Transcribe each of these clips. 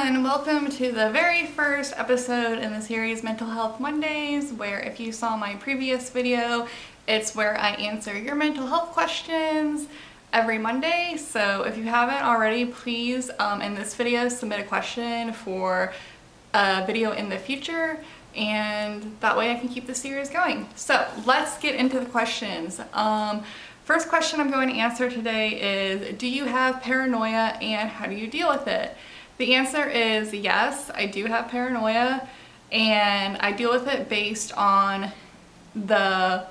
everyone, welcome to the very first episode in the series Mental Health Mondays, where if you saw my previous video, it's where I answer your mental health questions every Monday. So if you haven't already, please in this video submit a question for a video in the future, and that way I can keep the series going. So let's get into the questions. First question I'm going to answer today is, do you have paranoia and how do you deal with it? The answer is yes, I do have paranoia, and I deal with it based on the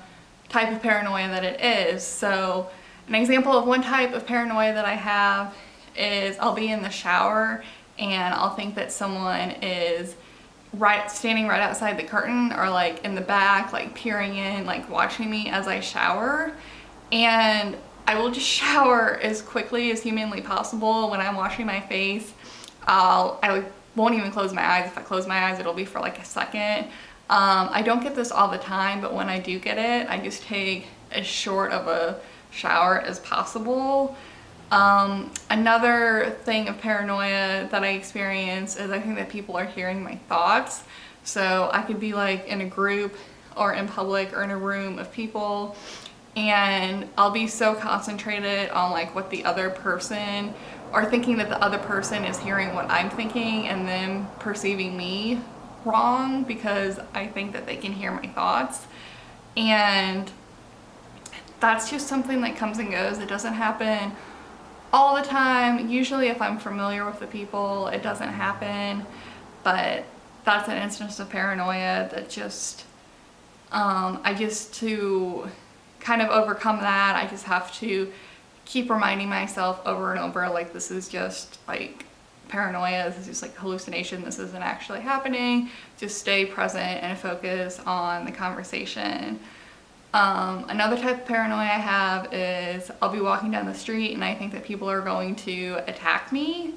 type of paranoia that it is. So an example of one type of paranoia that I have is I'll be in the shower and I'll think that someone is standing right outside the curtain or like in the back, like peering in, like watching me as I shower. And I will just shower as quickly as humanly possible. When I'm washing my face, I won't even close my eyes. If I close my eyes, it'll be for like a second. I don't get this all the time, but when I do get it, I just take as short of a shower as possible. Another thing of paranoia that I experience is I think that people are hearing my thoughts. So I could be like in a group or in public or in a room of people, and I'll be so concentrated on like what the other person, or thinking that the other person is hearing what I'm thinking and then perceiving me wrong because I think that they can hear my thoughts. And that's just something that comes and goes. It doesn't happen all the time. Usually if I'm familiar with the people, it doesn't happen, but that's an instance of paranoia that just, to kind of overcome that, I just have to keep reminding myself over and over, like, this is just like paranoia, this is just like hallucination, this isn't actually happening. Just stay present and focus on the conversation. Another type of paranoia I have is I'll be walking down the street and I think that people are going to attack me.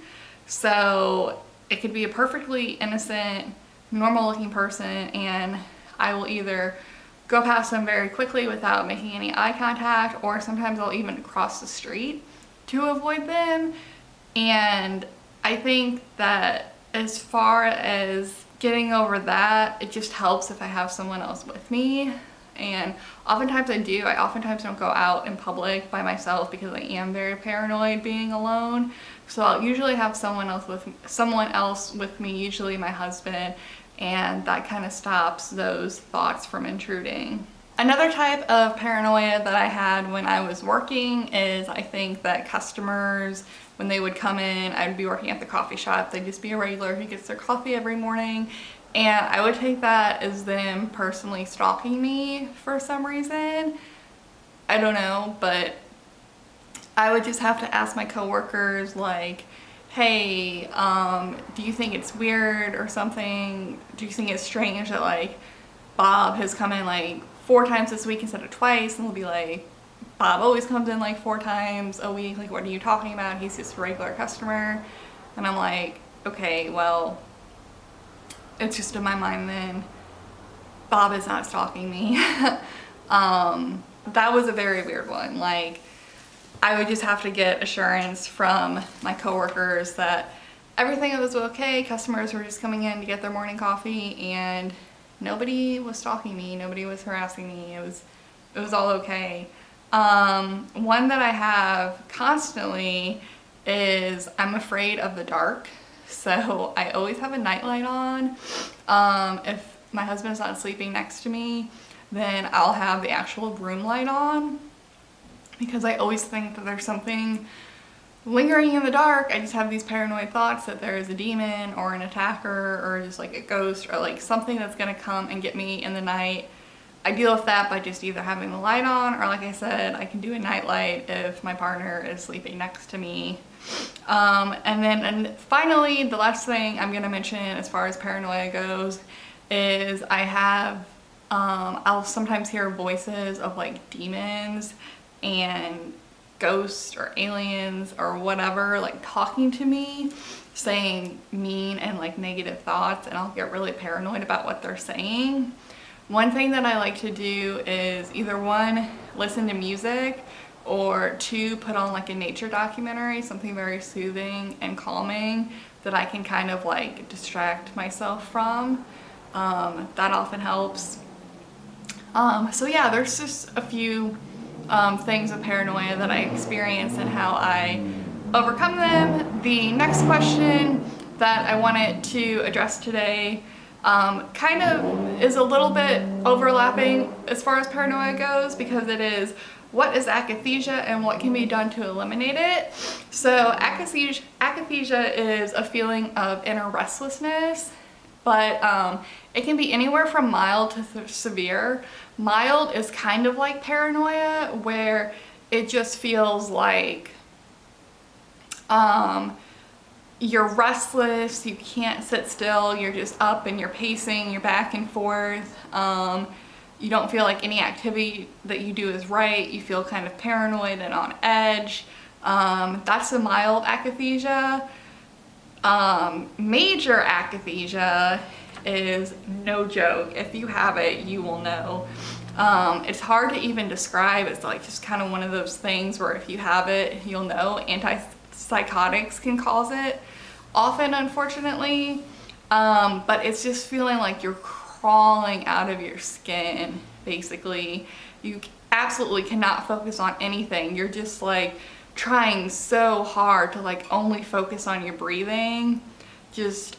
So it could be a perfectly innocent, normal looking person, and I will either go past them very quickly without making any eye contact, or sometimes I'll even cross the street to avoid them. And I think that as far as getting over that, it just helps if I have someone else with me. And oftentimes I do. I oftentimes don't go out in public by myself because I am very paranoid being alone. So I'll usually have someone else with me, usually my husband, and that kind of stops those thoughts from intruding. Another type of paranoia that I had when I was working is I think that customers, when they would come in, I'd be working at the coffee shop, they'd just be a regular who gets their coffee every morning, and I would take that as them personally stalking me for some reason. I don't know, but I would just have to ask my coworkers, like, hey, do you think it's weird or something? Do you think it's strange that like Bob has come in like 4 times this week instead of twice? And we'll be like, Bob always comes in like 4 times a week. Like, what are you talking about? He's just a regular customer. And I'm like, okay, well, it's just in my mind then, Bob is not stalking me. That was a very weird one. Like, I would just have to get assurance from my coworkers that everything was okay. Customers were just coming in to get their morning coffee and nobody was stalking me, nobody was harassing me. It was all okay. One that I have constantly is I'm afraid of the dark. So I always have a nightlight on. If my husband's not sleeping next to me, then I'll have the actual room light on, because I always think that there's something lingering in the dark. I just have these paranoid thoughts that there is a demon or an attacker or just like a ghost or like something that's gonna come and get me in the night. I deal with that by just either having the light on, or like I said, I can do a night light if my partner is sleeping next to me. And finally, the last thing I'm gonna mention as far as paranoia goes is I have, I'll sometimes hear voices of like demons and ghosts or aliens or whatever, like talking to me, saying mean and like negative thoughts, and I'll get really paranoid about what they're saying. One thing that I like to do is either one, listen to music, or two, put on like a nature documentary, something very soothing and calming that I can kind of like distract myself from. That often helps. So yeah, there's just a few things of paranoia that I experience and how I overcome them. The next question that I wanted to address today kind of is a little bit overlapping as far as paranoia goes, because it is, what is akathisia and what can be done to eliminate it? So akathisia is a feeling of inner restlessness, but it can be anywhere from mild to severe. Mild is kind of like paranoia, where it just feels like you're restless, you can't sit still, you're just up and you're pacing, you're back and forth. You don't feel like any activity that you do is right. You feel kind of paranoid and on edge. That's a mild akathisia. Major akathisia is no joke. If you have it, you will know. It's hard to even describe. It's like just kind of one of those things where if you have it, you'll know. Antipsychotics can cause it often, unfortunately. But it's just feeling like you're crawling out of your skin, basically. You absolutely cannot focus on anything. You're just like trying so hard to like only focus on your breathing. Just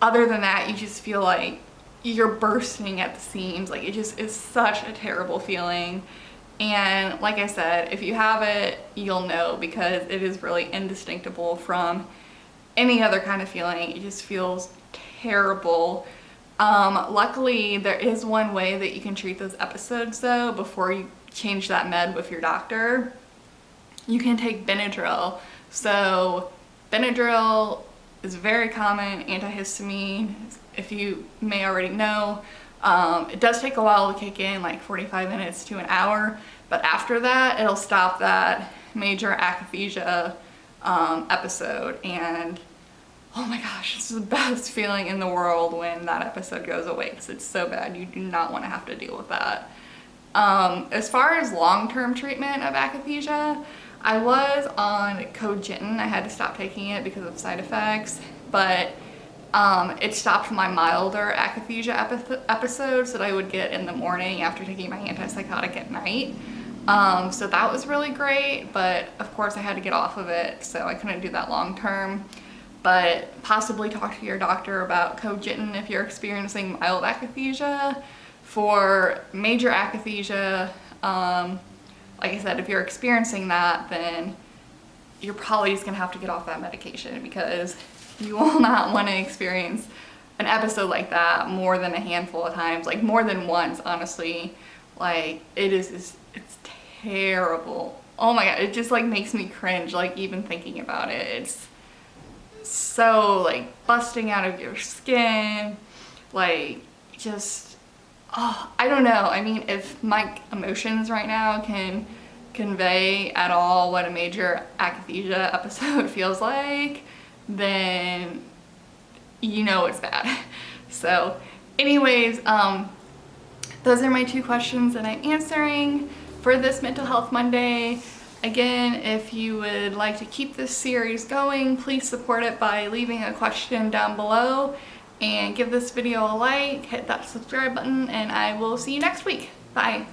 other than that, you just feel like you're bursting at the seams. Like it just is such a terrible feeling. And like I said, if you have it, you'll know, because it is really indistinguishable from any other kind of feeling. It just feels terrible. Luckily, there is one way that you can treat those episodes though before you change that med with your doctor. You can take Benadryl. So Benadryl is very common antihistamine, if you may already know. It does take a while to kick in, like 45 minutes to an hour, but after that, it'll stop that major akathisia episode. And oh my gosh, it's the best feeling in the world when that episode goes away, because it's so bad. You do not want to have to deal with that. As far as long-term treatment of akathisia, I was on cogentin. I had to stop taking it because of side effects, but it stopped my milder akathisia episodes that I would get in the morning after taking my antipsychotic at night. So that was really great, but of course I had to get off of it, so I couldn't do that long term. But possibly talk to your doctor about cogentin if you're experiencing mild akathisia. For major akathisia, like I said, if you're experiencing that, then you're probably just gonna have to get off that medication, because you will not want to experience an episode like that more than a handful of times, like more than once, honestly. Like it's terrible. Oh my god, it just like makes me cringe, like even thinking about it. It's so like busting out of your skin, like just, oh, I don't know. I mean, if my emotions right now can convey at all what a major akathisia episode feels like, then you know it's bad. So anyways, those are my two questions that I'm answering for this Mental Health Monday. Again, if you would like to keep this series going, please support it by leaving a question down below, and give this video a like, hit that subscribe button, and I will see you next week. Bye.